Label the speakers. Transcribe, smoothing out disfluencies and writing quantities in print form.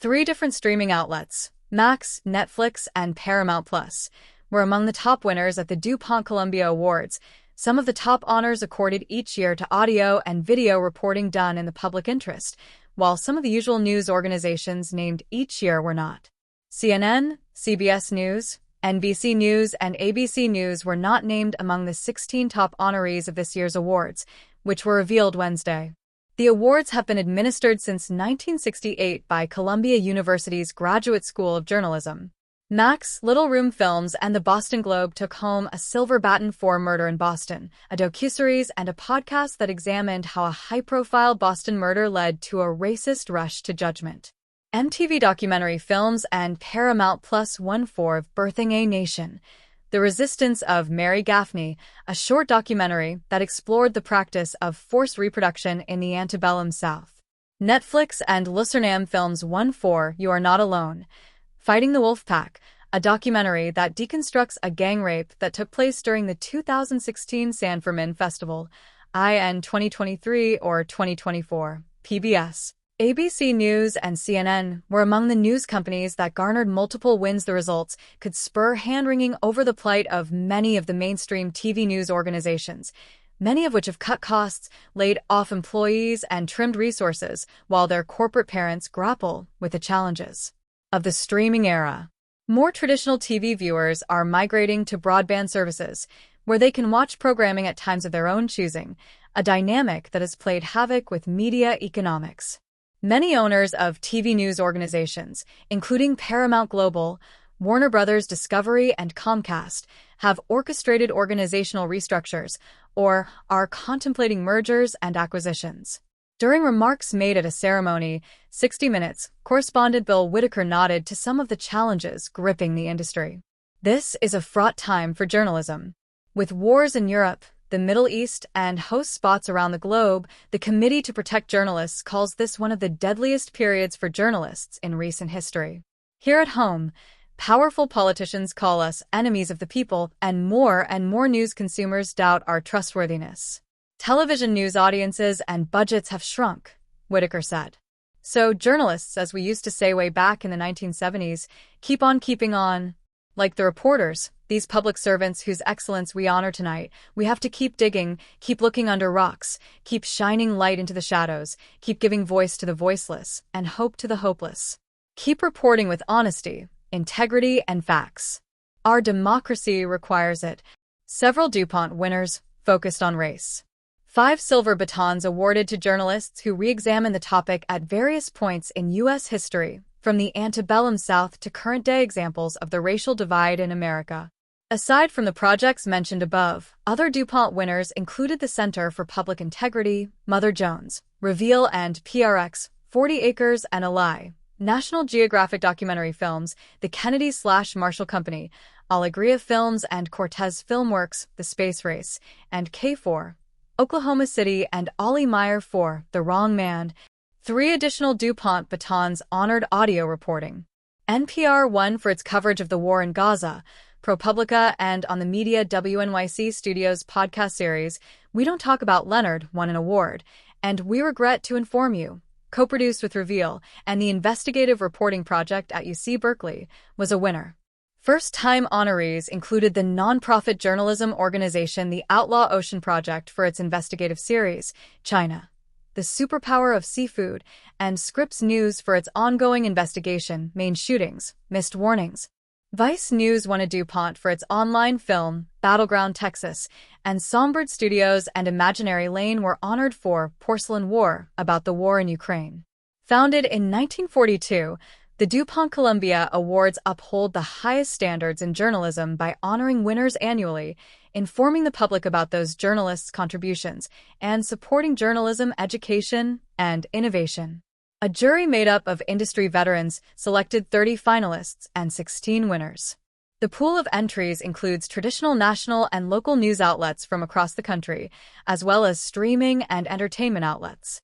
Speaker 1: Three different streaming outlets, Max, Netflix, and Paramount Plus, were among the top winners at the DuPont Columbia Awards, some of the top honors accorded each year to audio and video reporting done in the public interest, while some of the usual news organizations named each year were not. CNN, CBS News, NBC News, and ABC News were not named among the 16 top honorees of this year's awards, which were revealed Wednesday. The awards have been administered since 1968 by Columbia University's Graduate School of Journalism. Max, Little Room Films, and the Boston Globe took home a silver baton for Murder in Boston, a docuseries and a podcast that examined how a high-profile Boston murder led to a racist rush to judgment. MTV Documentary Films and Paramount Plus won for Birthing a Nation, The Resistance of Mary Gaffney, a short documentary that explored the practice of forced reproduction in the antebellum South. Netflix and Lucernam Films won for You Are Not Alone, Fighting the Wolf Pack, a documentary that deconstructs a gang rape that took place during the 2016 San Fermin Festival, IN 2023 or 2024, PBS. ABC News and CNN were among the news companies that garnered multiple wins. The results could spur hand-wringing over the plight of many of the mainstream TV news organizations, many of which have cut costs, laid off employees, and trimmed resources, while their corporate parents grapple with the challenges of the streaming era. More traditional TV viewers are migrating to broadband services, where they can watch programming at times of their own choosing, a dynamic that has played havoc with media economics. Many owners of TV news organizations, including Paramount Global, Warner Bros. Discovery, and Comcast, have orchestrated organizational restructures or are contemplating mergers and acquisitions. During remarks made at a ceremony, 60 Minutes correspondent Bill Whitaker nodded to some of the challenges gripping the industry. This is a fraught time for journalism. With wars in Europe, the Middle East, and host spots around the globe, the Committee to Protect Journalists calls this one of the deadliest periods for journalists in recent history. Here at home, powerful politicians call us enemies of the people, and more news consumers doubt our trustworthiness. Television news audiences and budgets have shrunk, Whitaker said. So journalists, as we used to say way back in the 1970s, keep on keeping on. Like the reporters, these public servants whose excellence we honor tonight, we have to keep digging, keep looking under rocks, keep shining light into the shadows, keep giving voice to the voiceless, and hope to the hopeless. Keep reporting with honesty, integrity, and facts. Our democracy requires it. Several DuPont winners focused on race. 5 silver batons awarded to journalists who re-examine the topic at various points in U.S. history, from the antebellum South to current-day examples of the racial divide in America. Aside from the projects mentioned above, other DuPont winners included the Center for Public Integrity, Mother Jones, Reveal and PRX, 40 Acres and a Lie, National Geographic Documentary Films, the Kennedy/Marshall Company, Alegria Films and Cortez Filmworks, The Space Race, and K4, Oklahoma City, and Ollie Meyer for The Wrong Man. 3 additional DuPont batons honored audio reporting. NPR won for its coverage of the war in Gaza, ProPublica and on the Media WNYC Studios podcast series, We Don't Talk About Leonard won an award, and We Regret to Inform You, co-produced with Reveal and the Investigative Reporting Project at UC Berkeley, was a winner. First-time honorees included the nonprofit journalism organization The Outlaw Ocean Project for its investigative series, China, The Superpower of Seafood, and Scripps News for its ongoing investigation, Maine shootings, missed warnings. Vice News won a DuPont for its online film, Battleground Texas, and Songbird Studios and Imaginary Lane were honored for Porcelain War, about the war in Ukraine. Founded in 1942, the DuPont Columbia Awards uphold the highest standards in journalism by honoring winners annually, informing the public about those journalists' contributions, and supporting journalism education and innovation. A jury made up of industry veterans selected 30 finalists and 16 winners. The pool of entries includes traditional national and local news outlets from across the country, as well as streaming and entertainment outlets.